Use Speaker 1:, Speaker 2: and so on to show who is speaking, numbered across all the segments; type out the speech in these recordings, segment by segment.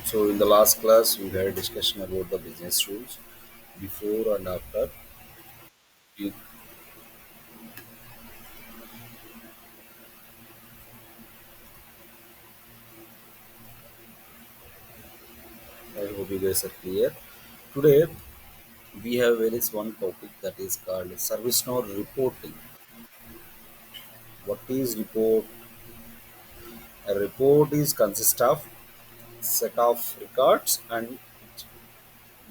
Speaker 1: So, in the last class, we had a discussion about the business rules before and after. You- I hope you guys are clear. Today, we have various one topic that is called ServiceNow Reporting. What is report? A report is consist of set of records and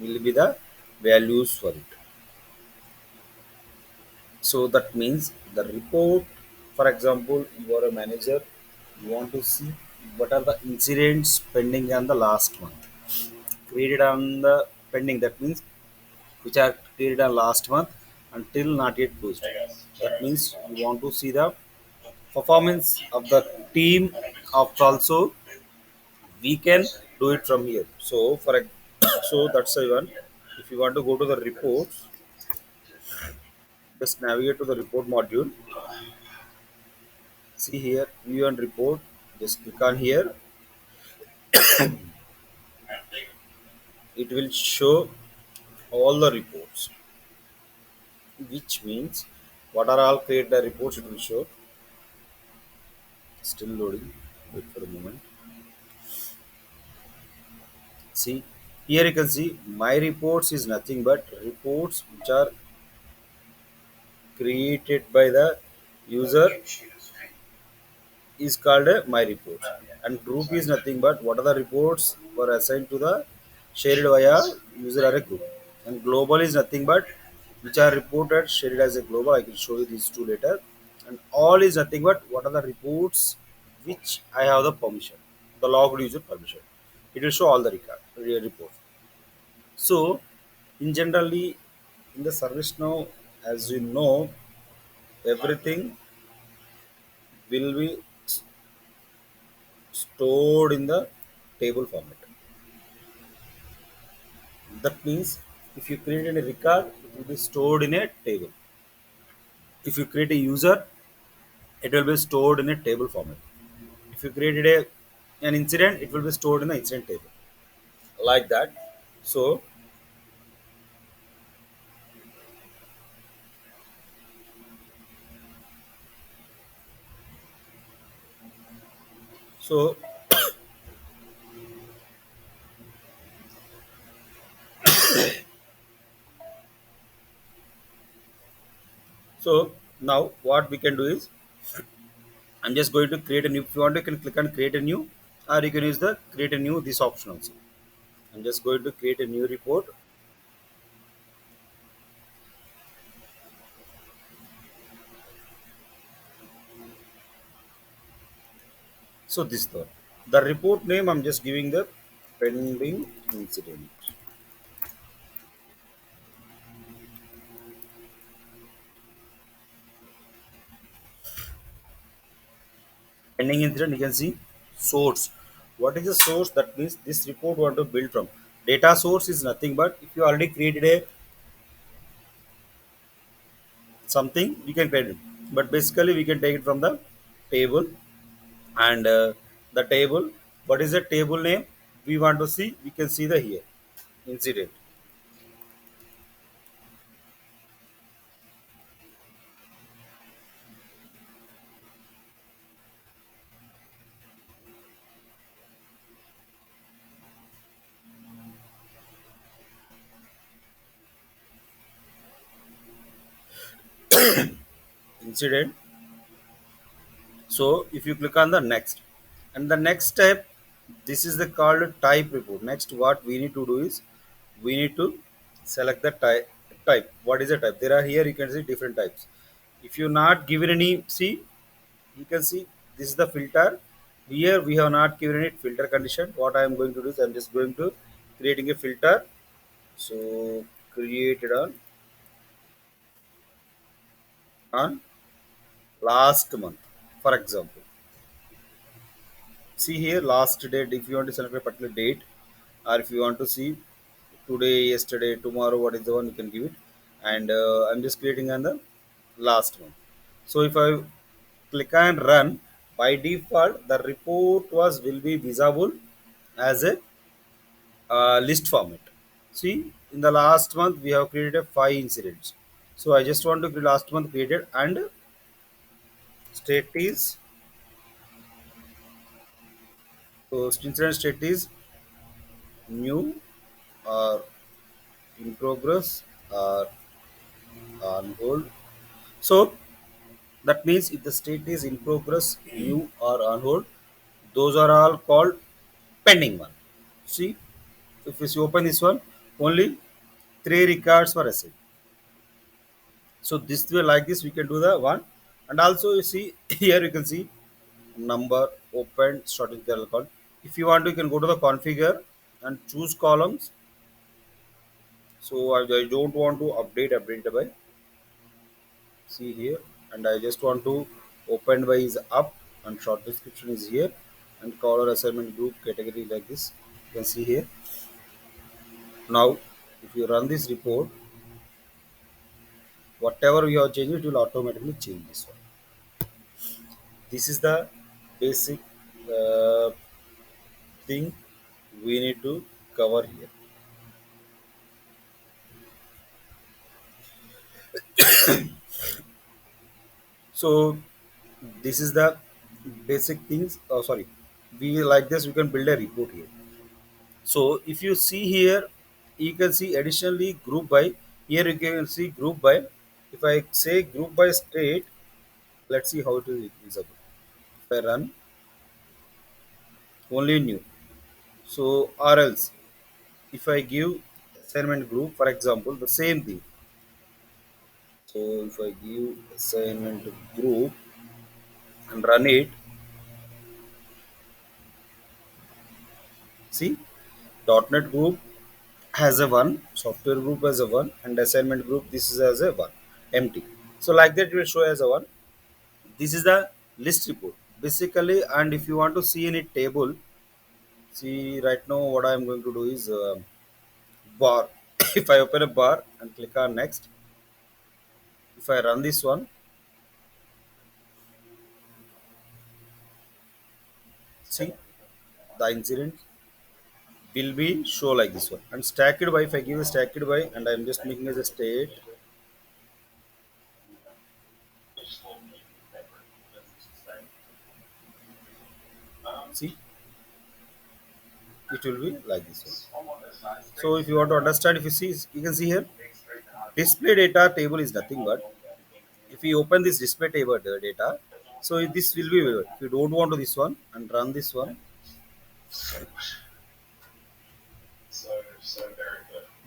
Speaker 1: will be the values for it. So that means the report, for example, you are a manager, you want to see what are the incidents pending on the last month created on the pending, that means which are created on last month until not yet closed. That means you want to see the performance of the team of also we can do it from here. So so that's the one. If you want to go to the reports, just navigate to the report module. See here, view and report. Just click on here. It will show all the reports, which means what are all created the reports it will show. Still loading. Wait for a moment. See, here you can see my reports is nothing but reports which are created by the user is called a my reports. And group is nothing but what are the reports were assigned to the shared via user or a group. And global is nothing but which are reported shared as a global. I can show you these two later. And all is nothing but what are the reports which I have the permission, the logged user permission. It will show all the reports. So, in generally, in the service now, as you know, everything will be stored in the table format. That means if you create a record, it will be stored in a table. If you create a user, it will be stored in a table format. If you created an incident, it will be stored in the incident table. Like that. So, so, so now what we can do is I'm just going to create a new. If you want, you can click on create a new, or you can use the create a new this option also. I'm just going to create a new report. So this the report name. I'm just giving the pending incident. Pending incident. You can see source. What is the source? That means this report want to build from. Data source is nothing but if you already created a something, we can create it. But basically, we can take it from the table and the table. What is the table name? We want to see. We can see the here incident. Incident. So if you click on the next, and the next step, this is the called type report. Next, what we need to do is we need to select the type. Type. What is the type? There are here you can see different types. If you not given any, see you can see this is the filter. Here we have not given any filter condition. What I am going to do is I am just going to creating a filter. So created on last month, for example. See here last date. If you want to select a particular date, or if you want to see today, yesterday, tomorrow, what is the one you can give it. And I'm just creating on the last month. So if I click and run, by default the report was will be visible as a list format. See, in the last month we have created 5 incidents. So I just want to create last month created and state is, so incident state is new or in progress or on hold. So that means if the state is in progress, new or on hold, those are all called pending one. See, if you open this one, only 3 records were assigned. So this way like this we can do the one, and also you see here you can see number open starting the account. If you want to, you can go to the configure and choose columns. So I don't want to update by, see here, and I just want to open by is up and short description is here and color assignment group category like this. You can see here. Now if you run this report, whatever you have changed it will automatically change this one. This is the basic uh, thing we need to cover here. So this is the basic things. Oh, sorry, we like this. We can build a report here. So if you see here, you can see additionally group by. Here you can see group by. If I say group by state, let's see how it is visible. If I run only new. So or else if I give assignment group, for example, the same thing. So if I give assignment group and run it, see .NET group has a one, software group as a one, and assignment group this is as a one, empty. So like that it will show as a one. This is the list report basically, and if you want to see any table, see right now what I am going to do is bar. If I open a bar and click on next, if I run this one, see the incident will be show like this one. And stacked by, if I give a stacked by and I'm just making as a state, see it will be like this one. So if you want to understand, if you see, you can see here display data table is nothing but if you open this display table data, so this will be, if you don't want to this one and run this one,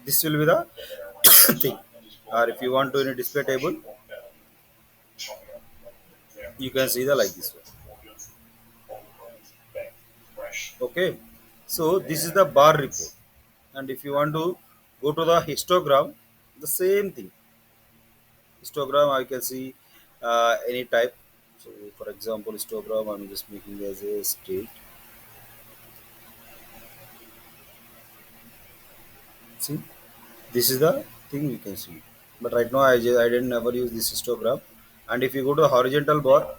Speaker 1: this will be the thing. Or if you want to in a display table, you can see the like this one. Okay, so this is the bar report, and if you want to go to the histogram, the same thing. Histogram I can see any type. So for example, histogram I'm just making as a state. See, this is the thing we can see. But right now I didn't never use this histogram. And if you go to the horizontal bar,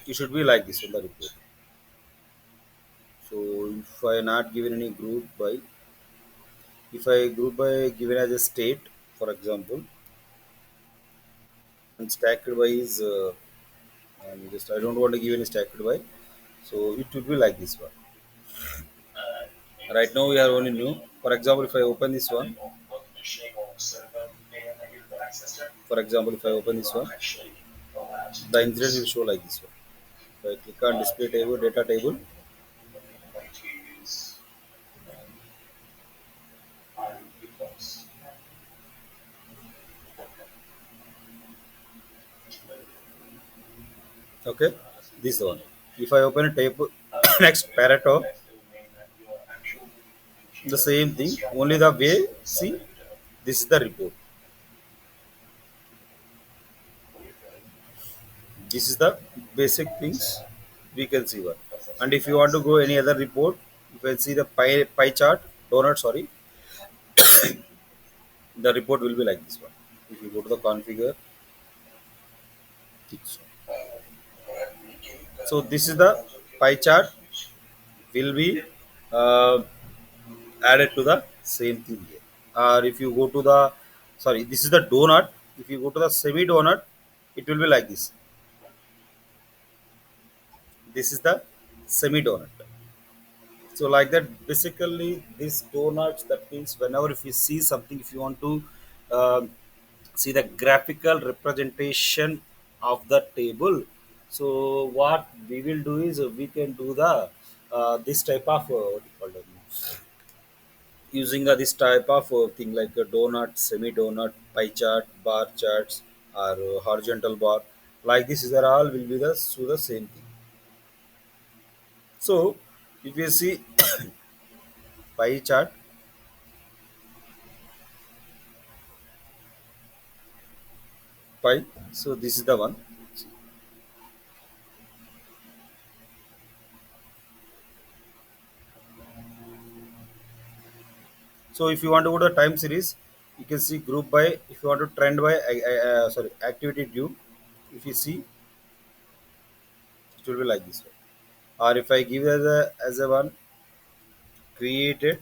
Speaker 1: it should be like this in the report. So if I not given any group by, if I group by given as a state, for example, and stacked by is and just I don't want to give any stacked by, so it would be like this one. Right now we are only new. For example, if I open this one, for example, if I open this one, the incident will show like this one. If I click on display table, data table, okay, this is the one. If I open a table, next Pareto, the same thing, only the way, see, this is the report. This is the basic things we can see one. And if you want to go any other report, you can see the pie chart, donut, sorry, the report will be like this one. If you go to the configure, so this is the pie chart will be. uh, added to the same thing here. Or if you go to the, sorry, this is the donut. If you go to the semi donut, it will be like this. This is the semi donut. So like that, basically these donuts, that means whenever if you see something, if you want to um see the graphical representation of the table, so what we will do is we can do the this type of what you call it, using this type of thing like a donut, semi donut, pie chart, bar charts, or horizontal bar. Like this, is all will be the so the same thing. So if you see pie chart, pie. So this is the one. So if you want to go to the time series, you can see group by. If you want to trend by, sorry, activity due. If you see, it will be like this way. Or if I give as a one created,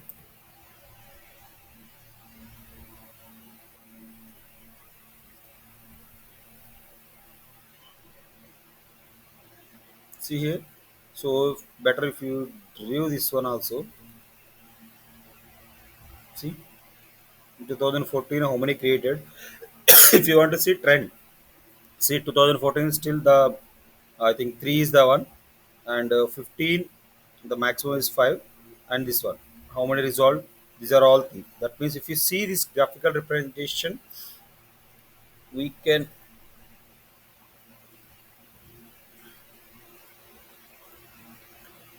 Speaker 1: see here. So better if you review this one also. See, in 2014 how many created. If you want to see trend, see 2014 still the, I think 3 is the one, and 15 the maximum is 5, and this one how many resolved. These are all things. That means if you see this graphical representation, we can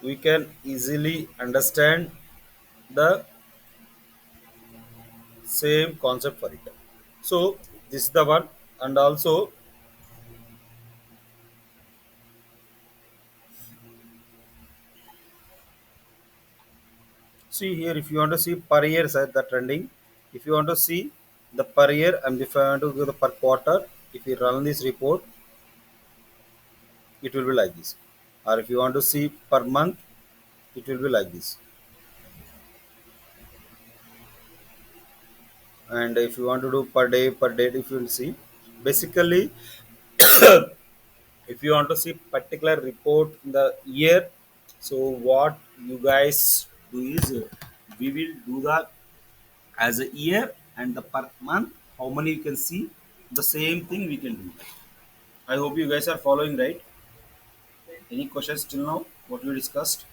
Speaker 1: we can easily understand the same concept for it. So this is the one. And also see here, if you want to see per year side the trending, if you want to see the per year, and if I want to go the per quarter, if you run this report, it will be like this. Or if you want to see per month, it will be like this. And if you want to do per day, per date, if you will see, basically if you want to see particular report in the year, so what you guys do is we will do that as a year, and the per month how many you can see, the same thing we can do. I hope you guys are following, right? Any questions till now what we discussed?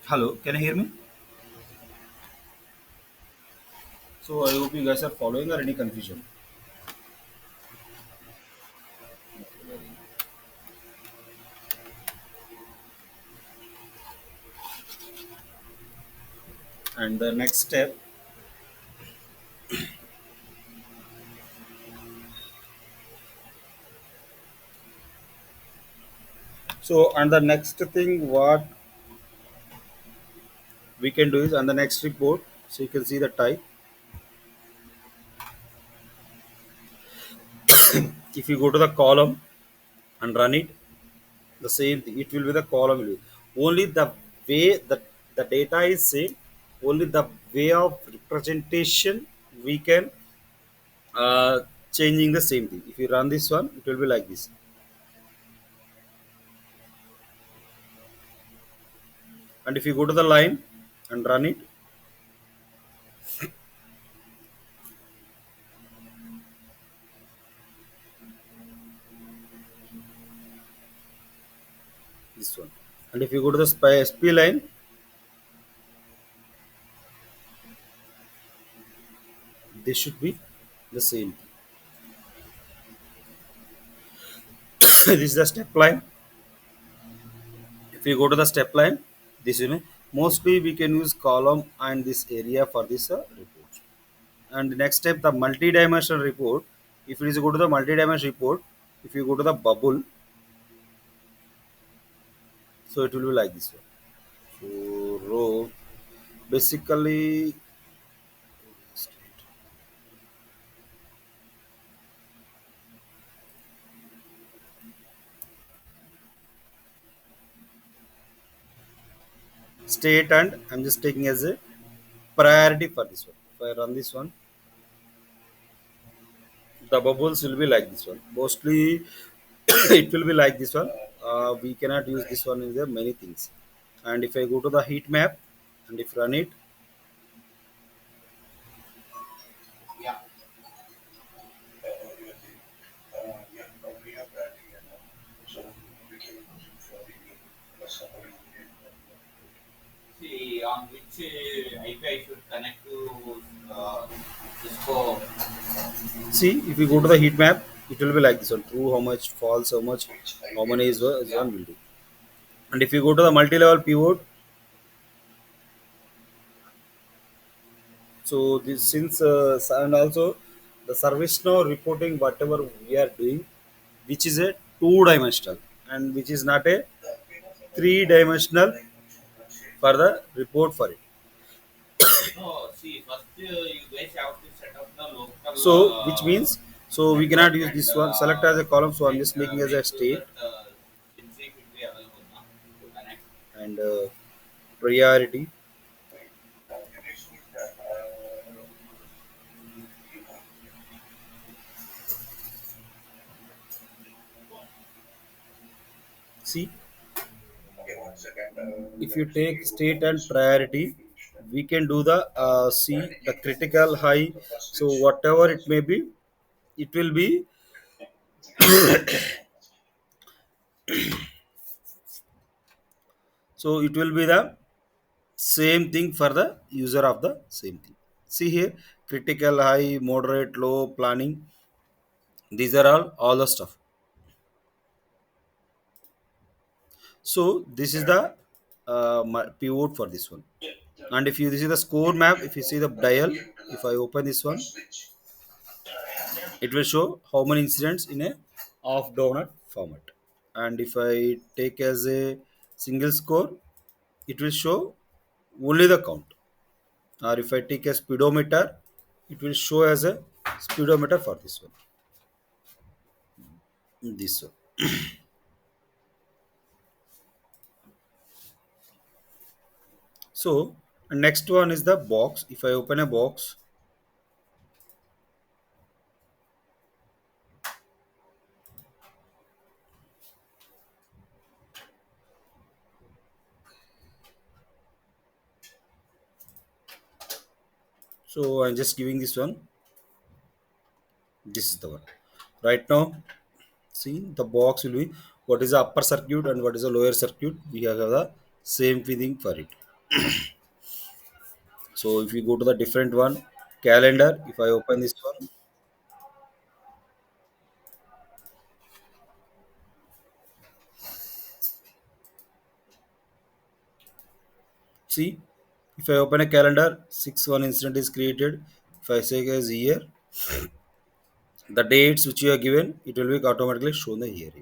Speaker 1: Hello, can you hear me? So I hope you guys are following, or any confusion. And the next step, so and the next thing what we can do is on the next report, so you can see the type. If you go to the column and run it, the same thing, it will be the column will be. Only the way that the data is same, only the way of representation we can changing the same thing. If you run this one, it will be like this. And if you go to the line and run it, this one. And if you go to the SP line, this should be the same. This is the step line. If you go to the step line, this is mostly we can use column and this area for this report. And the next step, the multi-dimensional report. If it is go to the multi-dimensional report, if you go to the bubble, so it will be like this way. So row, basically state, and I'm just taking as a priority for this one. If I run this one, the bubbles will be like this one. Mostly, it will be like this one. We cannot use this one in the many things. And if I go to the heat map and if run it,
Speaker 2: See on which IP I should connect to Cisco.
Speaker 1: see if you go to the heat map, it will be like this one. True, how much, false, how much, how many is
Speaker 2: Yeah.
Speaker 1: one will do. And if you go to the multi-level pivot, so this since and also the service now reporting whatever we are doing, which is a two-dimensional and which is not a three-dimensional for the report for it.
Speaker 2: No, see, first you guys have to set up the local
Speaker 1: So which means so we cannot
Speaker 2: network
Speaker 1: use
Speaker 2: and
Speaker 1: this one. Select as a column. So I'm just making as a
Speaker 2: make
Speaker 1: state
Speaker 2: that sync will be available now to connect.
Speaker 1: and priority. See, if you take state and priority, we can do the see the critical high. So whatever it may be, it will be so it will be the same thing for the user of the same thing. See here, critical high, moderate, low, planning. These are all the stuff. So this is the pivot for this one. And if you this is the score map, if you see the dial, if I open this one, it will show how many incidents in a off donut format. And if I take as a single score, it will show only the count. Or if I take a speedometer, it will show as a speedometer for this one. This one. So next one is the box. If I open a box, so I'm just giving this one. This is the one. Right now, see the box will be what is the upper circuit and what is the lower circuit. We have the same thing for it. So if you go to the different one, calendar, if I open this one, see if I open a calendar, 6 1 incident is created. If I say as year, the dates which you are given, it will be automatically shown the year.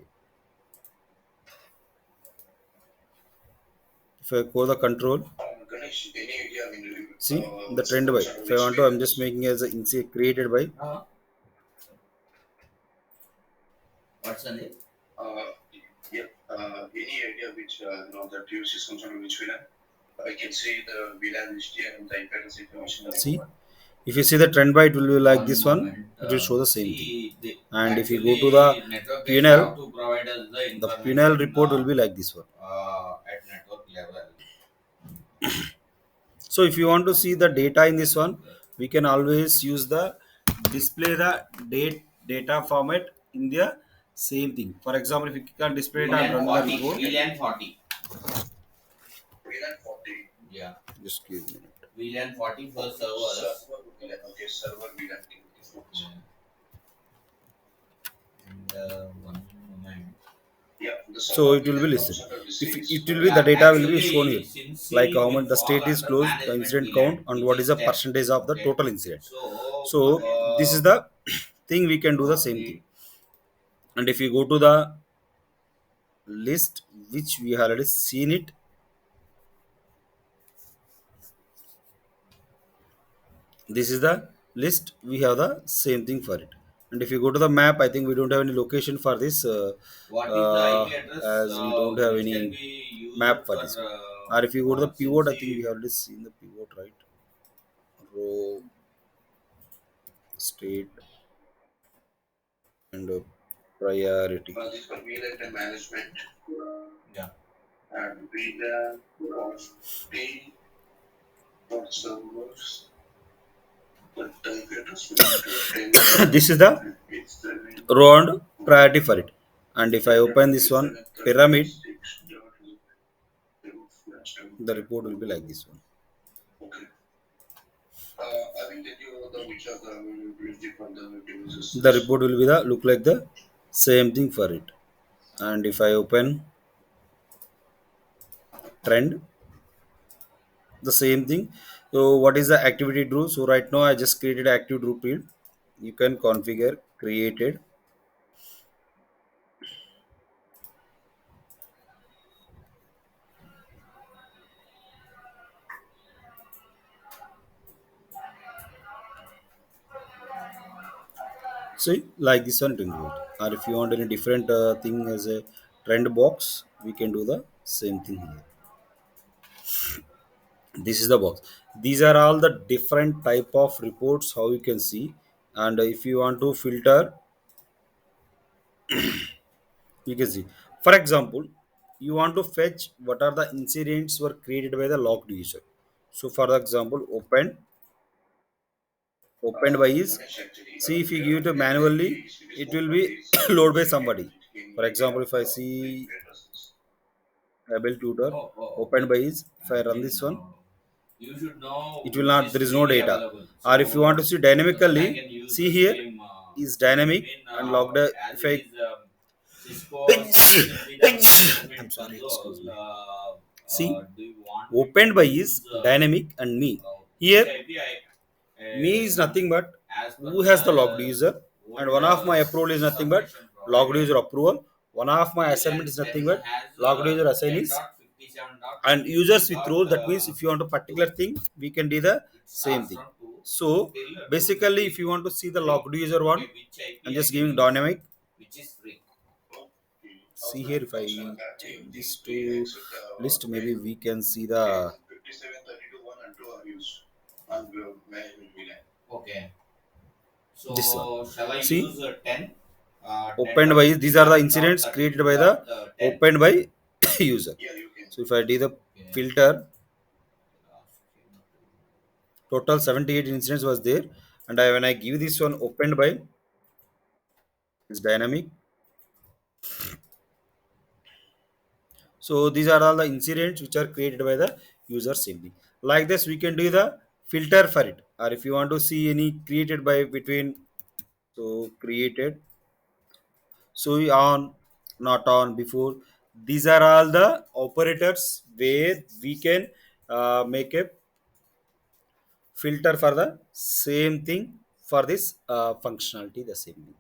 Speaker 1: If I go the control, see the trend by. If I want to, I'm just making as a incident created by.
Speaker 2: What's the name?
Speaker 1: See, if you see the trend by, it will be like
Speaker 2: One
Speaker 1: this one.
Speaker 2: moment.
Speaker 1: It will show the same thing.
Speaker 2: See,
Speaker 1: And if you go to the
Speaker 2: actually, network guys
Speaker 1: P&L,
Speaker 2: have to provide us the
Speaker 1: the P&L
Speaker 2: information
Speaker 1: report will be like this one.
Speaker 2: at network level.
Speaker 1: So if you want to see the data in this one, we can always use the display the data format in the same thing. For example, if you can display it and
Speaker 2: VLAN
Speaker 1: run the
Speaker 2: 40.
Speaker 1: report,
Speaker 2: VLAN 40. Yeah.
Speaker 1: just give me a minute.
Speaker 2: VLAN 40 for servers. Yeah. And one moment.
Speaker 1: So it will be listen. If it will be the
Speaker 2: Yeah,
Speaker 1: data will be shown here,
Speaker 2: actually, since
Speaker 1: like
Speaker 2: he
Speaker 1: how
Speaker 2: will
Speaker 1: much the
Speaker 2: fall
Speaker 1: state is
Speaker 2: under
Speaker 1: closed, the
Speaker 2: management
Speaker 1: incident count,
Speaker 2: VLAN,
Speaker 1: and
Speaker 2: which
Speaker 1: what
Speaker 2: is
Speaker 1: is the
Speaker 2: 10.
Speaker 1: percentage of the
Speaker 2: Okay.
Speaker 1: total incident.
Speaker 2: So,
Speaker 1: So this is the thing we can do the same thing. And if you go to the list, which we have already seen it, this is the list. We have the same thing for it. And if you go to the map, I think we don't have any location for this
Speaker 2: what is the IP address
Speaker 1: as we don't have
Speaker 2: which can
Speaker 1: any
Speaker 2: be used
Speaker 1: map for
Speaker 2: for
Speaker 1: this one. Or if you go to the pivot,
Speaker 2: since
Speaker 1: I think we
Speaker 2: you,
Speaker 1: have already seen the pivot, right? Row, state, and priority.
Speaker 2: yeah.
Speaker 1: This is the row and priority for it. And if I open this one, pyramid, the report will be like this one. The report will be the look like the same thing for it. And if I open trend, the same thing. So what is the activity group? So right now I just created active group field. You can configure created. See, like this one, it will do it. Or if you want any different thing as a trend box, we can do the same thing here. This is the box. These are all the different type of reports how you can see. And if you want to filter, you can see. For example, you want to fetch what are the incidents were created by the logged user. So for example, opened by is, see if you give it manually, it will be load by somebody. For example, if I see able tutor
Speaker 2: Oh, oh,
Speaker 1: opened by is, if I
Speaker 2: I
Speaker 1: run
Speaker 2: mean,
Speaker 1: this one,
Speaker 2: you should know
Speaker 1: it will
Speaker 2: which
Speaker 1: not,
Speaker 2: is
Speaker 1: there is no
Speaker 2: freely
Speaker 1: data.
Speaker 2: available.
Speaker 1: Or if you want
Speaker 2: So
Speaker 1: to see
Speaker 2: so that I
Speaker 1: dynamically,
Speaker 2: can use
Speaker 1: see
Speaker 2: the
Speaker 1: here
Speaker 2: same.
Speaker 1: is
Speaker 2: You
Speaker 1: dynamic
Speaker 2: mean
Speaker 1: and logged
Speaker 2: as
Speaker 1: if
Speaker 2: it
Speaker 1: I
Speaker 2: is Cisco specifically the
Speaker 1: I'm
Speaker 2: management
Speaker 1: sorry, excuse
Speaker 2: console?
Speaker 1: me. See,
Speaker 2: Do you want me to
Speaker 1: opened by is
Speaker 2: use
Speaker 1: dynamic and me.
Speaker 2: which
Speaker 1: Here,
Speaker 2: API?
Speaker 1: me is nothing but
Speaker 2: As per
Speaker 1: who has the logged
Speaker 2: the
Speaker 1: user, and
Speaker 2: old
Speaker 1: one of my approval is nothing but
Speaker 2: information
Speaker 1: logged
Speaker 2: provided,
Speaker 1: user approval. One of my
Speaker 2: which
Speaker 1: assignment
Speaker 2: and
Speaker 1: is
Speaker 2: 10
Speaker 1: nothing but
Speaker 2: has
Speaker 1: logged user assignees
Speaker 2: 10.57
Speaker 1: and users with
Speaker 2: dot
Speaker 1: role. That means if you want a particular
Speaker 2: 2.
Speaker 1: thing, we can do the
Speaker 2: It
Speaker 1: same
Speaker 2: starts
Speaker 1: thing.
Speaker 2: from 2
Speaker 1: So
Speaker 2: till
Speaker 1: basically, if
Speaker 2: 250.
Speaker 1: you want to see the
Speaker 2: Free.
Speaker 1: logged user one,
Speaker 2: Okay, which IP
Speaker 1: I'm
Speaker 2: I
Speaker 1: just
Speaker 2: can
Speaker 1: giving
Speaker 2: use,
Speaker 1: dynamic.
Speaker 2: which is free.
Speaker 1: See here, if I change this to list, maybe we can see the
Speaker 2: Okay.
Speaker 1: this one.
Speaker 2: So shall I
Speaker 1: See,
Speaker 2: use 10? 10
Speaker 1: opened
Speaker 2: dot
Speaker 1: by these are the
Speaker 2: 57 dot
Speaker 1: incidents
Speaker 2: 32
Speaker 1: created by the
Speaker 2: dot 10.
Speaker 1: opened by user. So if I do the
Speaker 2: Okay.
Speaker 1: filter, total 78 incidents was there, and when I give this one opened by it's dynamic. So these are all the incidents which are created by the user simply. Like this, we can do the filter for it. Or if you want to see any created by between, so created, so on, not on, before. These are all the operators where we can make a filter for the same thing for this functionality, the same thing.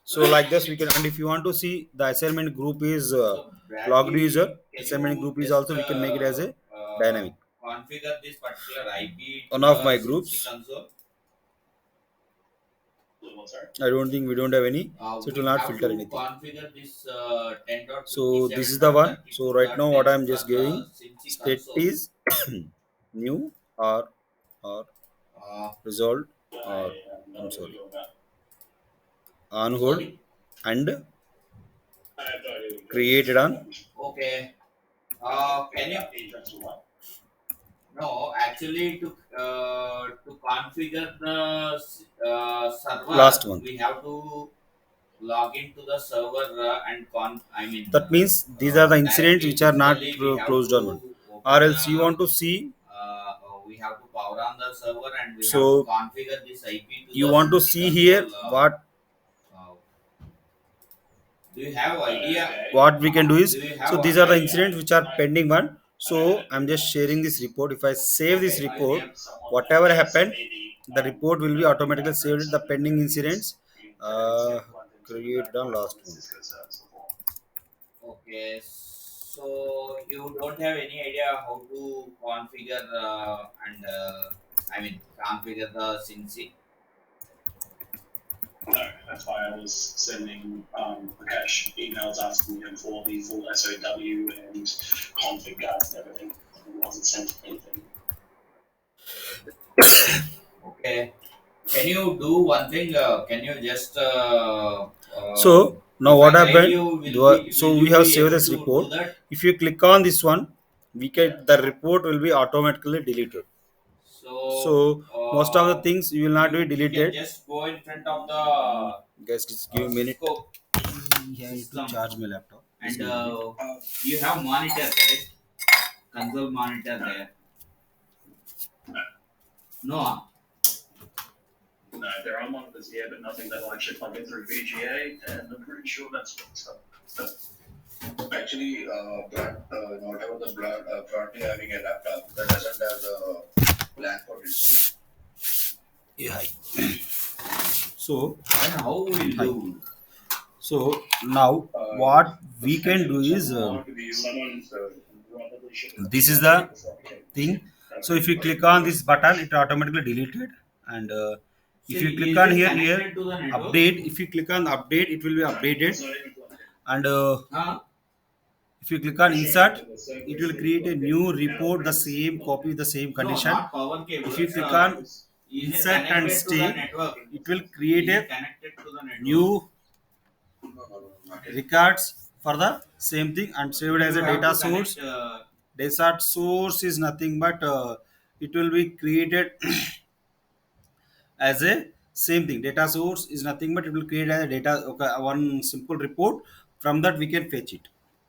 Speaker 1: So like this we can, and if you want to see the assignment group is
Speaker 2: So
Speaker 1: logged user,
Speaker 2: Bradley, can
Speaker 1: assignment
Speaker 2: you
Speaker 1: group is
Speaker 2: just
Speaker 1: also we can make it as a dynamic.
Speaker 2: configure this particular IP to
Speaker 1: One of
Speaker 2: the
Speaker 1: my
Speaker 2: Cincy
Speaker 1: groups,
Speaker 2: console?
Speaker 1: I don't think we don't have any, so it will
Speaker 2: We
Speaker 1: not
Speaker 2: have
Speaker 1: filter
Speaker 2: to
Speaker 1: anything.
Speaker 2: configure this
Speaker 1: So this is
Speaker 2: 10.57
Speaker 1: the
Speaker 2: dot
Speaker 1: one. So
Speaker 2: 32
Speaker 1: right
Speaker 2: dot
Speaker 1: now what
Speaker 2: 10
Speaker 1: I'm
Speaker 2: for
Speaker 1: just giving
Speaker 2: Cincy
Speaker 1: state
Speaker 2: console.
Speaker 1: is new or
Speaker 2: Uh,
Speaker 1: resolved, or I'm sorry, on hold
Speaker 2: Sorry.
Speaker 1: and created on
Speaker 2: Okay. Can you? No, actually, to configure the
Speaker 1: last
Speaker 2: server,
Speaker 1: one.
Speaker 2: we have to log into the server and
Speaker 1: That means these are the incidents
Speaker 2: directly
Speaker 1: which are not
Speaker 2: physically we have
Speaker 1: closed on one.
Speaker 2: to
Speaker 1: Or
Speaker 2: open
Speaker 1: else you want to see,
Speaker 2: we have to power on the server and we have to
Speaker 1: so
Speaker 2: configure this IP to
Speaker 1: you
Speaker 2: the
Speaker 1: want to
Speaker 2: Cincy
Speaker 1: see here
Speaker 2: console. Uh, do you have idea?
Speaker 1: what we can do is,
Speaker 2: Do you
Speaker 1: so
Speaker 2: have
Speaker 1: these are the
Speaker 2: idea?
Speaker 1: incidents which are pending one. So I'm just sharing this report. If I save this
Speaker 2: Okay, your
Speaker 1: report,
Speaker 2: name.
Speaker 1: whatever happened, the report will be automatically saved. The pending incidents created on last one.
Speaker 2: Okay, so you don't have any idea how to configure and configure the Cincy. Okay. Can you do one thing? Can you just
Speaker 1: So now
Speaker 2: if I
Speaker 1: what
Speaker 2: guide
Speaker 1: happened?
Speaker 2: you, will
Speaker 1: So we
Speaker 2: you
Speaker 1: have
Speaker 2: be
Speaker 1: saved
Speaker 2: able
Speaker 1: this
Speaker 2: to do
Speaker 1: report.
Speaker 2: that?
Speaker 1: If you click on this one, we can the report will be automatically deleted.
Speaker 2: So
Speaker 1: So most of the things you will not be
Speaker 2: you can
Speaker 1: deleted.
Speaker 2: just go in front of the
Speaker 1: Guys, just give me a minute.
Speaker 2: Cisco
Speaker 1: I need to
Speaker 2: system,
Speaker 1: charge my laptop. Just
Speaker 2: and
Speaker 1: give me a minute.
Speaker 2: you have monitor, correct? Console monitor there. No.
Speaker 1: Yeah. So
Speaker 2: Then how will
Speaker 1: hi.
Speaker 2: do?
Speaker 1: So now what we can do is this is the thing. So if you click on this button, it automatically deleted. And if you click
Speaker 2: Is
Speaker 1: on
Speaker 2: it
Speaker 1: here
Speaker 2: connected to the network?
Speaker 1: update. If you click on update, it will be updated. And
Speaker 2: Huh?
Speaker 1: if you click on insert, it will create a new report, the same copy, the same
Speaker 2: No,
Speaker 1: condition.
Speaker 2: not power
Speaker 1: If you
Speaker 2: cables.
Speaker 1: click on
Speaker 2: Is it
Speaker 1: insert and
Speaker 2: connected to the
Speaker 1: stay,
Speaker 2: network?
Speaker 1: it will create
Speaker 2: Is
Speaker 1: a
Speaker 2: it connected to the network?
Speaker 1: new records for the same thing and saved as
Speaker 2: You
Speaker 1: a
Speaker 2: have
Speaker 1: data
Speaker 2: to connect.
Speaker 1: source. Data source is nothing but it will be created as a same thing. Data source is nothing but it will create as a data, okay, one simple report. From that we can fetch it.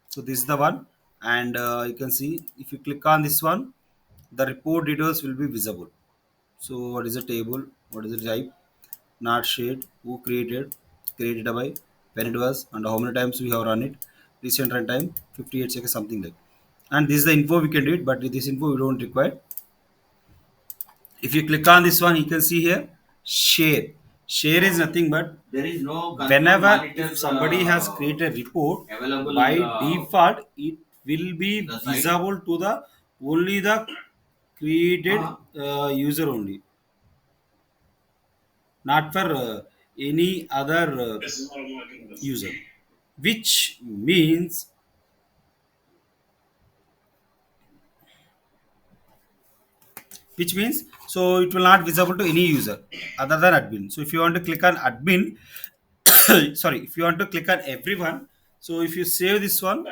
Speaker 1: So this is the one. And you can see if you click on this one, the report details will be visible. So what is the table, what is the type, not shade, who created, created by, when it was, and how many times we have run it, recent run time 58 seconds, something like. And this is the info we can read, but this info we don't require. If you click on this one, you can see here share. Share is nothing but
Speaker 2: There is no console
Speaker 1: whenever
Speaker 2: monitor
Speaker 1: if somebody has created a report, by
Speaker 2: available
Speaker 1: default it will be
Speaker 2: in the site.
Speaker 1: visible to the only the created
Speaker 2: Uh,
Speaker 1: user only, not for any other user, which means so it will not visible to any user other than admin. So if you want to click on admin, sorry, if you want to click on everyone, so if you save this one,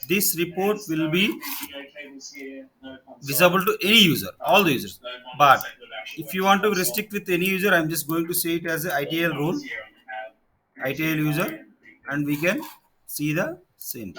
Speaker 1: this report will be visible to any user, all the users. But if you want to restrict with any user, I'm just going to say it as a ITL rule, ITL user, and we can see the same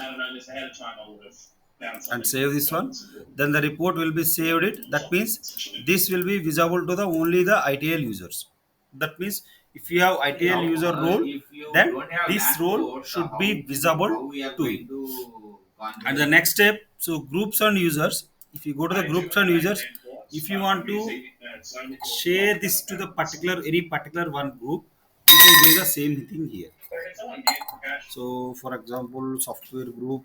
Speaker 1: and save this one. Then the report will be saved it. That means this will be visible to the only the ITL users. That means if you have
Speaker 2: see
Speaker 1: ITL
Speaker 2: how
Speaker 1: user role,
Speaker 2: if you
Speaker 1: then
Speaker 2: don't have
Speaker 1: this role
Speaker 2: dashboard,
Speaker 1: should be visible
Speaker 2: how we are
Speaker 1: to you.
Speaker 2: going to
Speaker 1: And the
Speaker 2: configure
Speaker 1: next
Speaker 2: this?
Speaker 1: step, so groups and users. If you go to the groups and users, if you want to share this to the particular any particular one group, you can do the same thing here. So for example, software group.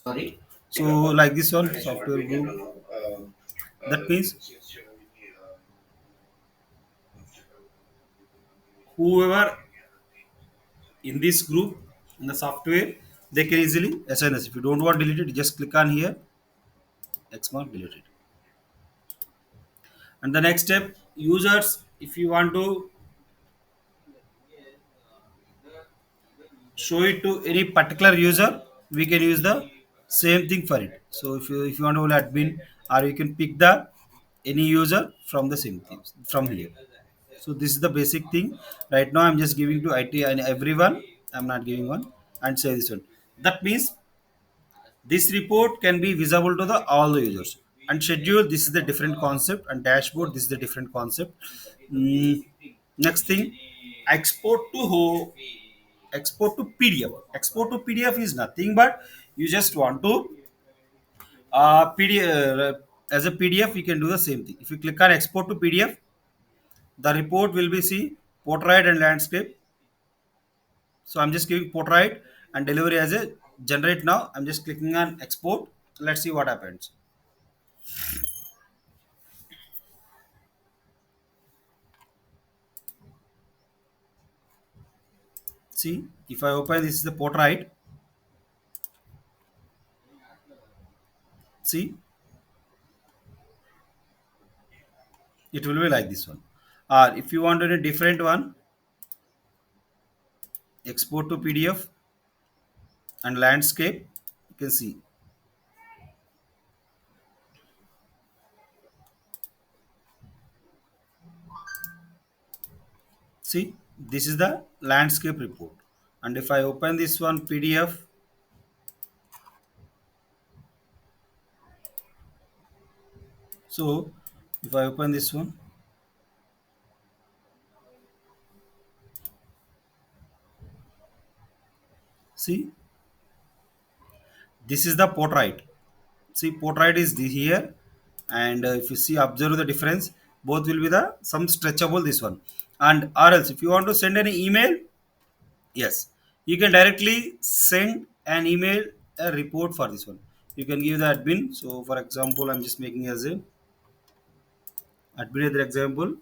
Speaker 2: Sorry.
Speaker 1: So like this one, software group. That means whoever in this group in the software, they can easily assign us. If you don't want deleted, you just click on here, X mark deleted. And the next step, users, if you want to show it to any particular user, we can use the same thing for it. So if you want to only admin, or you can pick the any user from the same things from here. So this is the basic thing. Right now I'm just giving to IT and everyone, I'm not giving one, and say this one. That means this report can be visible to the all the users. And schedule, this is the different concept, and dashboard, this is the different concept. Mm, next thing, export to export to PDF. Export to PDF is nothing but you just want to PDF as a PDF. You can do the same thing. If you click on export to PDF, the report will be see portrait and landscape. So I'm just giving portrait and delivery as a generate now. I'm just clicking on export. Let's see what happens. See, if I open this is the portrait. See, it will be like this one. Or if you want a different one, export to PDF and landscape, you can see. See, this is the landscape report. And if I open this one PDF, so if I open this one, see, this is the portrait. See, portrait is here, and if you see, observe the difference. Both will be the some stretchable this one, and or else if you want to send any email, yes, you can directly send an email a report for this one. You can give the admin. So, for example, I'm just making as a admin as the example.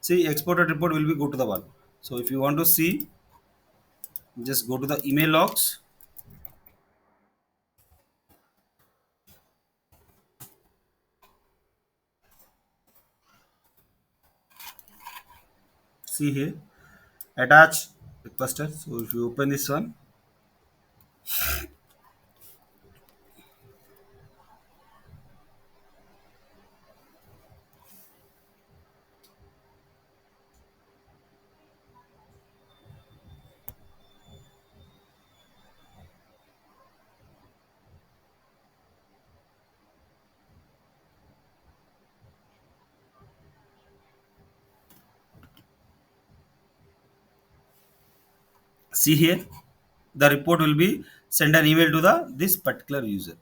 Speaker 1: See, exported report will be go to the one. So, if you want to see, just go to the email logs. See here, attach requester. So, if you open this one, see here, the report will be send an email to the this particular user.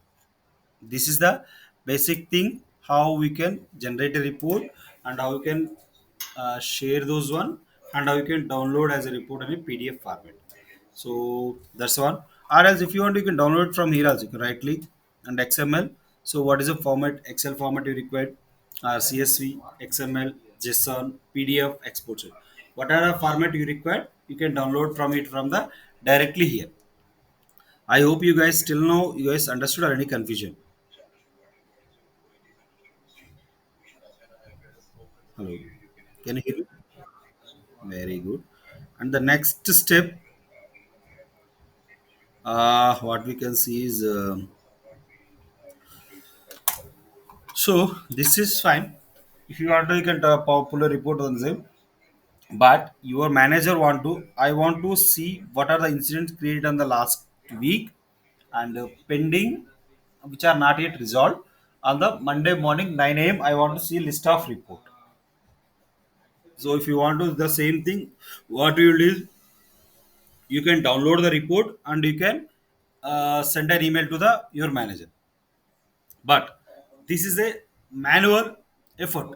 Speaker 1: This is the basic thing how we can generate a report and how we can share those one and how you can download as a report in a PDF format. So that's one. Or else if you want you can download from here also. You can right click and XML. So what is the format? Excel format you require, CSV, XML, JSON, PDF, export. Whatever format you require, you can download from it from the directly here. I hope you guys still know, you guys understood or any confusion. Hello. Can you hear me? Very good. And the next step, what we can see is, so this is fine. If you want to, you can pull a report on them. But your manager want to, I want to see what are the incidents created on the last week and pending, which are not yet resolved. On the Monday morning 9 a.m., I want to see list of report. So if you want to do the same thing, what you will do is you can download the report and you can send an email to the your manager, but this is a manual effort.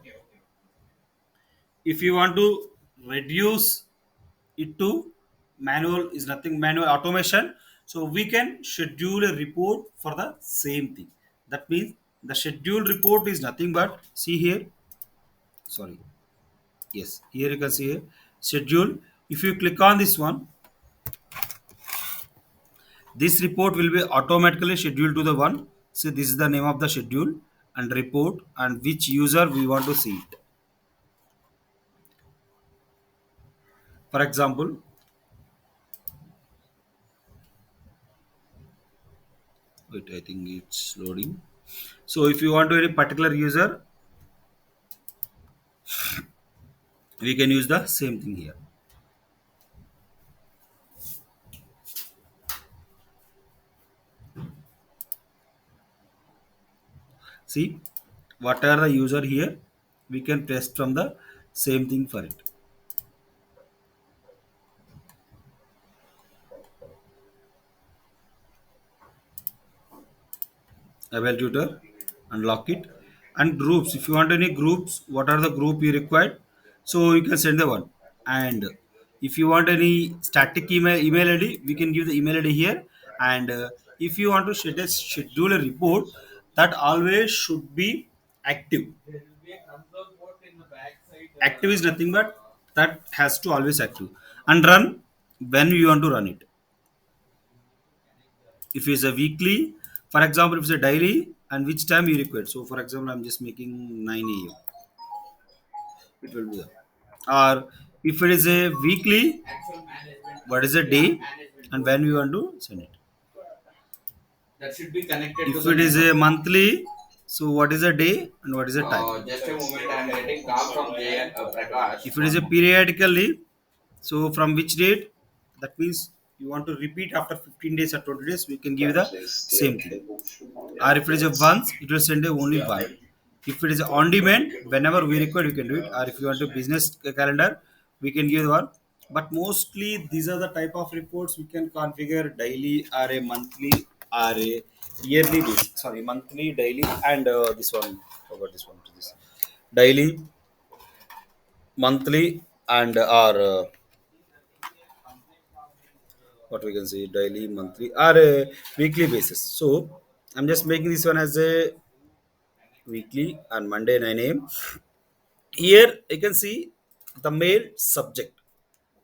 Speaker 1: If you want to reduce it to manual is nothing manual automation, so we can schedule a report for the same thing. That means the scheduled report is nothing but see here, sorry, yes, here you can see here schedule. If you click on this one, this report will be automatically scheduled to the one. See, this is the name of the schedule and report and which user we want to see it. For example, wait, I think it's loading. So if you want to any particular user, we can use the same thing here. See, whatever the user here, we can test from the same thing for it. Avail tutor, unlock it, and groups. If you want any groups, what are the group you required, so you can send the one. And if you want any static email id, we can give the email id here. And if you want to schedule a report, that always should be active. Active is nothing but that has to always active and run when you want to run it. If it's a weekly, for example, if it's a daily, and which time you require. So for example, I'm just making 9 a.m. It will be there. Or if it is a weekly,
Speaker 2: actual management,
Speaker 1: what is the
Speaker 2: yeah,
Speaker 1: day
Speaker 2: management
Speaker 1: and
Speaker 2: board
Speaker 1: when we want to send it.
Speaker 2: that should be connected to
Speaker 1: If
Speaker 2: the
Speaker 1: it is a
Speaker 2: network.
Speaker 1: monthly, so what is the day and what is the time.
Speaker 2: Just a moment, I am getting call from Jay Prakash.
Speaker 1: If it is
Speaker 2: One
Speaker 1: a
Speaker 2: moment.
Speaker 1: periodically, so from which date, that means you want to repeat after 15 days or 20 days, we can give the same thing. Or if it is a once, it will send a only one. If it is on demand, whenever we require, we can do it. Or if you want a business calendar, we can give one. But mostly these are the type of reports we can configure daily or a monthly or a yearly basis. Sorry, monthly, daily, and this one. Forgot this one. This daily, monthly, and or what we can say daily, monthly, or a weekly basis. So I'm just making this one as a weekly and Monday 9 a.m. Here you can see the mail subject.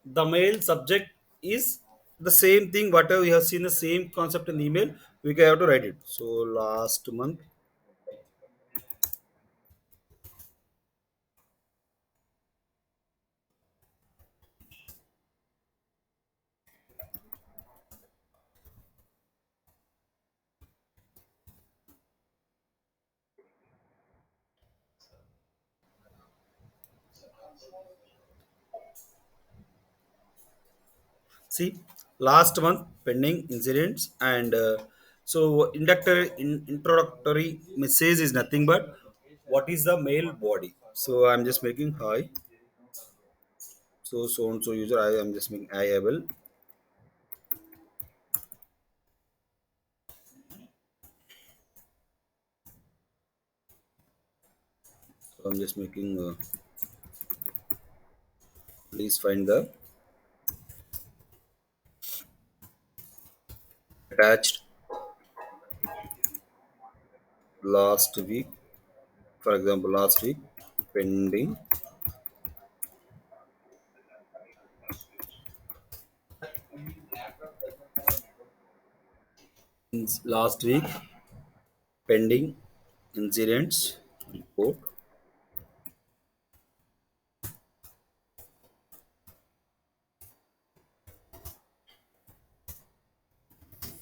Speaker 1: The mail subject is the same thing. Whatever we have seen the same concept in the email, we can have to write it. So last month, see last month pending incidents and so introductory message is nothing but what is the mail body. So I'm just making hi. So and so user I am just making I able. So I'm just making please find the attached last week. For example, last week pending last week pending incidents report.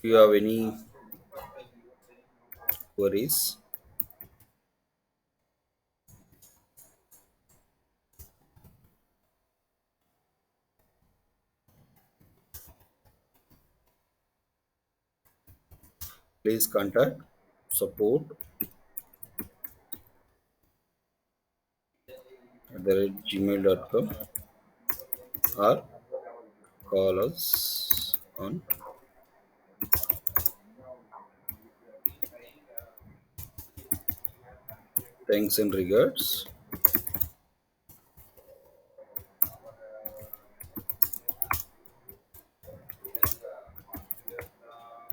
Speaker 1: If you have any queries, please contact support at the rate gmail.com or call us on. Thanks and regards.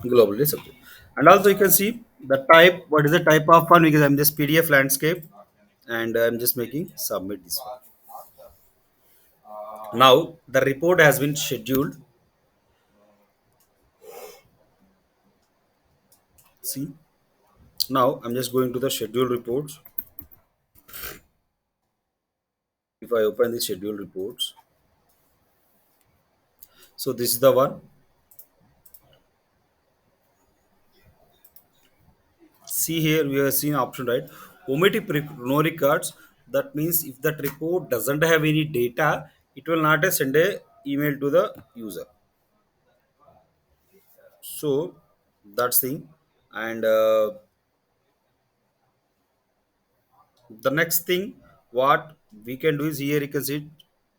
Speaker 1: Globally subject. And also you can see the type, what is the type of one because I'm just PDF landscape and I'm just making submit this one. Now the report has been scheduled. See, now I'm just going to the schedule reports. If I open the schedule reports, so this is the one. See here we have seen option right. Omit if no records. That means if that report doesn't have any data, it will not send a email to the user. So that's thing. And the next thing what we can do is here you can see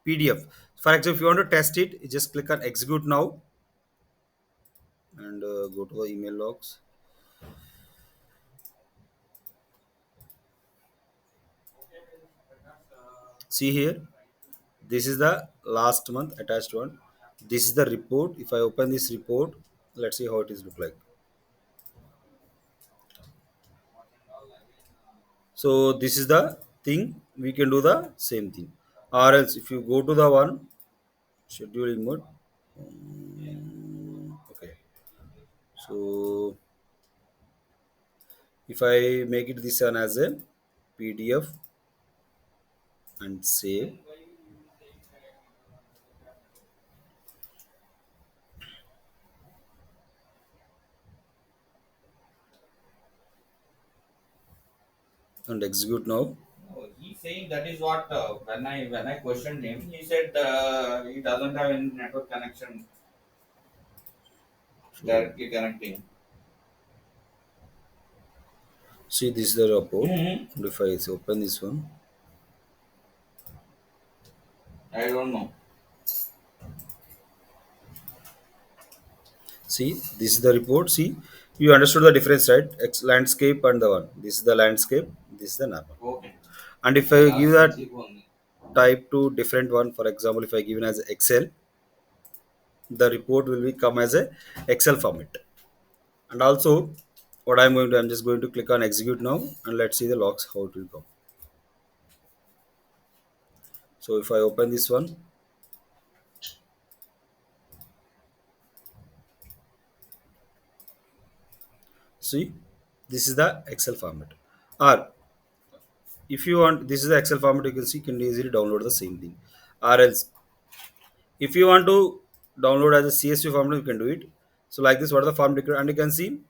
Speaker 1: PDF. For example, if you want to test it, you just click on execute now and go to the email logs. See here, this is the last month attached one. This is the report. If I open this report, let's see how it is look like. So this is the thing we can do the same thing. Or else if you go to the one scheduling mode, okay. So If I make it this one as a PDF and save, and execute now.
Speaker 2: No, he's saying that is what when I questioned him, he said he doesn't have any network connection
Speaker 1: So
Speaker 2: directly connecting.
Speaker 1: see, this is the report.
Speaker 2: Hmm.
Speaker 1: And if I open this one,
Speaker 2: I don't know.
Speaker 1: see, this is the report. See, you understood the difference, right? Landscape and the one. This is the landscape. This is the normal.
Speaker 2: Okay.
Speaker 1: And if I
Speaker 2: Yeah,
Speaker 1: give that
Speaker 2: sensitive only.
Speaker 1: type to different one, for example, if I give it as Excel, the report will be come as a Excel format. And also, what I'm going to, I'm just going to click on execute now, and let's see the logs how it will come. So if I open this one, see, this is the Excel format. Or if you want, this is the Excel format. You can see, you can easily download the same thing. Or else, if you want to download as a CSV format, you can do it. So like this, what are the format and you can see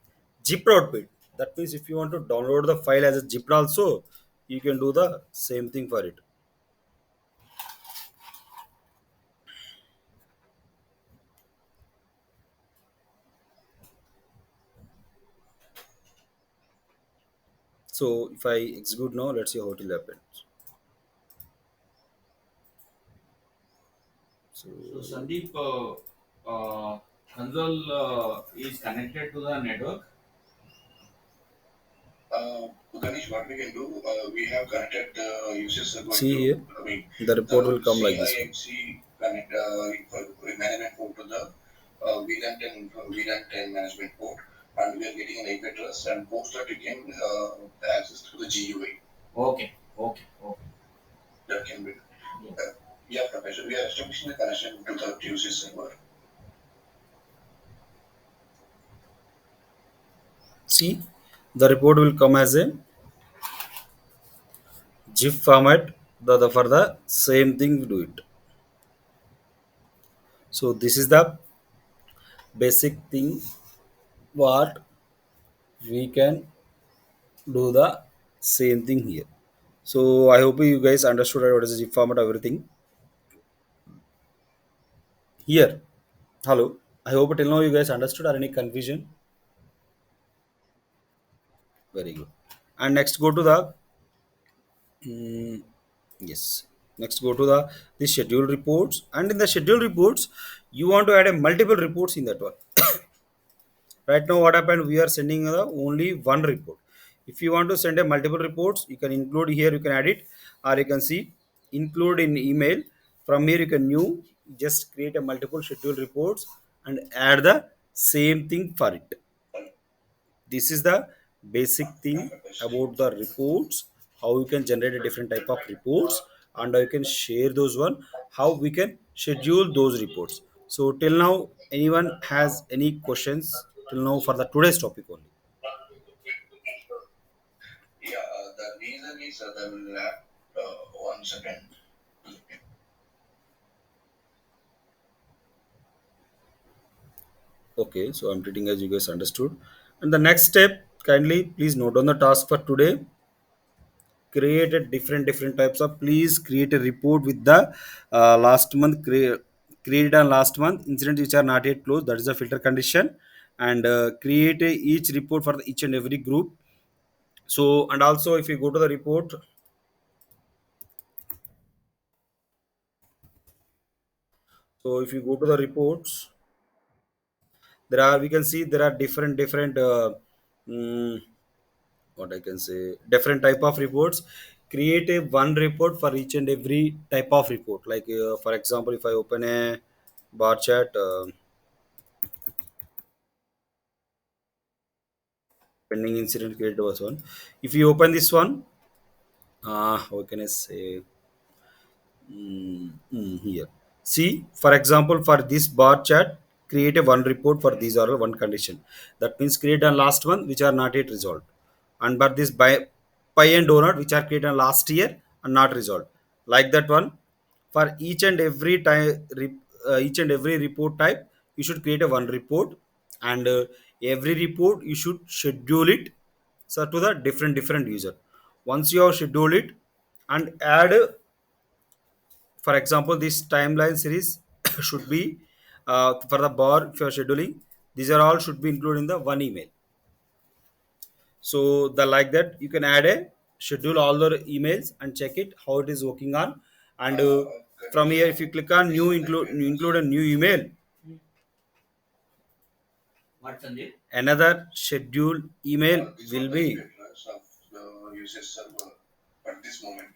Speaker 1: zip output. That means if you want to download the file as a zip also, you can do the same thing for it. So if I execute now, let's see how it will happen. So
Speaker 2: So Sandeep, console is connected to the network. Ganesh, what we can do, we have connected the users are going
Speaker 1: see
Speaker 2: to,
Speaker 1: here,
Speaker 2: I mean,
Speaker 1: the report
Speaker 2: the
Speaker 1: will come like this one.
Speaker 2: CIMC connect, management port to the VLAN 10 management port, and we are getting an IP address, and post that you can access to the GUI. Okay, okay, okay. That can be. Yeah. Yeah, Professor, we are establishing the connection to the user server.
Speaker 1: See, the report will come as a GIF format. The for the same thing we do it. So this is the basic thing what we can do the same thing here. So I hope you guys understood what is the GIF format everything here. Hello. I hope till now you guys understood or any confusion. Very good. And next go to the yes. Next go to the schedule reports, and in the schedule reports you want to add a multiple reports in that one. Right now what happened, we are sending only one report. If you want to send a multiple reports, you can include here, you can add it, or you can see include in email. From here you can new just create a multiple schedule reports and add the same thing for it. This is the basic thing about the reports, how you can generate a different type of reports, and how you can share those one, how we can schedule those reports. So till now anyone has any questions till now for the today's topic only?
Speaker 2: Yeah, the reason is the lab. One second.
Speaker 1: Okay, so I'm treating as you guys understood. And the next step, kindly please note on the task for today. Create a different types of, please create a report with the last month created on last month incidents which are not yet closed, that is the filter condition. And create each report for each and every group. So and also if you go to the report, so if you go to the reports, there are, we can see there are different mm, what I can say, different type of reports. Create a one report for each and every type of report. Like for example, if I open a bar chart, pending incident created was one. If you open this one, how can I say, here. See, for example, for this bar chart, create a one report for these are one condition. That means create a last one which are not yet resolved. and but this buy and donut which are created last year and not resolved, like that one. For each and every time each and every report type, you should create a one report, and every report you should schedule it, so to the different user. Once you have scheduled it and add, for example, this timeline series should be for the bar, if you are scheduling, these are all should be included in the one email. So the like that you can add a schedule all the emails and check it how it is working on. And from here, if you click on new, include a new email,
Speaker 2: What Sandeep?
Speaker 1: another schedule email
Speaker 2: This was
Speaker 1: will
Speaker 2: the IP
Speaker 1: be.
Speaker 2: address of the user server at this moment.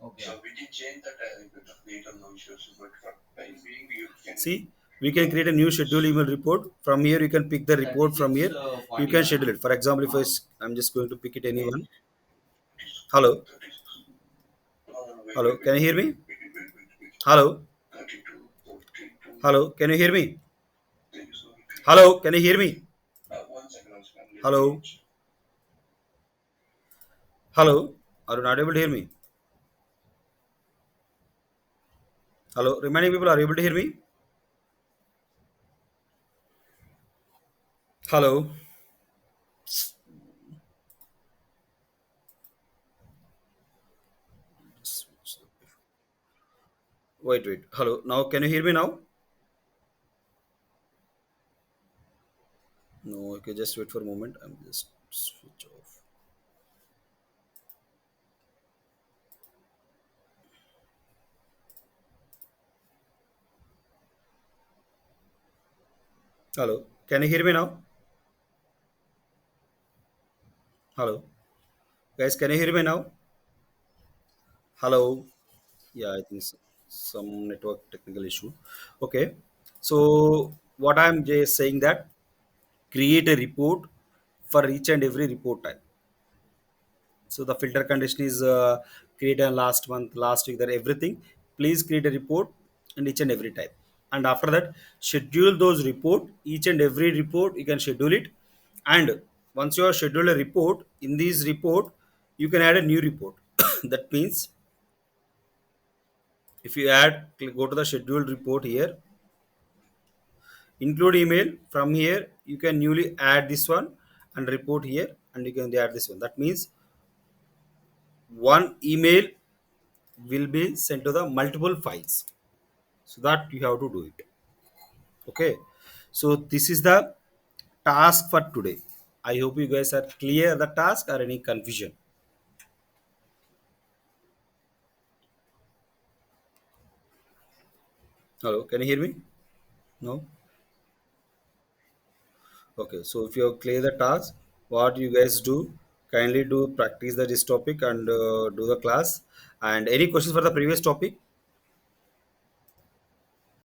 Speaker 2: Okay. So we can change that IP address later, no issues. But for time being, you can.
Speaker 1: See, we can create a new schedule email report. From here, you can pick the report from
Speaker 2: 36,
Speaker 1: here. You can
Speaker 2: 41.
Speaker 1: schedule it. For example, if I'm just going to pick it anyone. Hello,
Speaker 2: 36. No, no, no, wait,
Speaker 1: hello.
Speaker 2: wait,
Speaker 1: Can
Speaker 2: wait,
Speaker 1: you hear
Speaker 2: wait,
Speaker 1: me?
Speaker 2: wait, wait, wait, wait, wait.
Speaker 1: Hello,
Speaker 2: 32, 42.
Speaker 1: hello. Can you hear me?
Speaker 2: There is no IP.
Speaker 1: Hello, can you hear me?
Speaker 2: One second, one second. Let me
Speaker 1: Hello, hello. Are you not able to hear me? Hello, remaining people are able to hear me? Hello. Wait, wait. Hello. Now, can you hear me now? No. Okay, just wait for a moment. I'm just switch off. Hello. Can you hear me now? Hello, guys. Can you hear me now? Hello. Yeah, I think some network technical issue. Okay. So what I'm just saying that create a report for each and every report type. So the filter condition is create a last month, last week, that everything. Please create a report in each and every type. And after that, schedule those report. Each and every report you can schedule it. And once you have scheduled a report, in this report you can add a new report. That means if you add, go to the scheduled report here, include email. From here you can newly add this one and report here, and you can add this one. That means one email will be sent to the multiple files, so that you have to do it. Okay, so this is the task for today. I hope you guys are clear the task or any confusion. Hello, can you hear me? No. Okay, so if you have clear the task, what you guys do, kindly do practice the this topic and do the class. And any questions for the previous topic?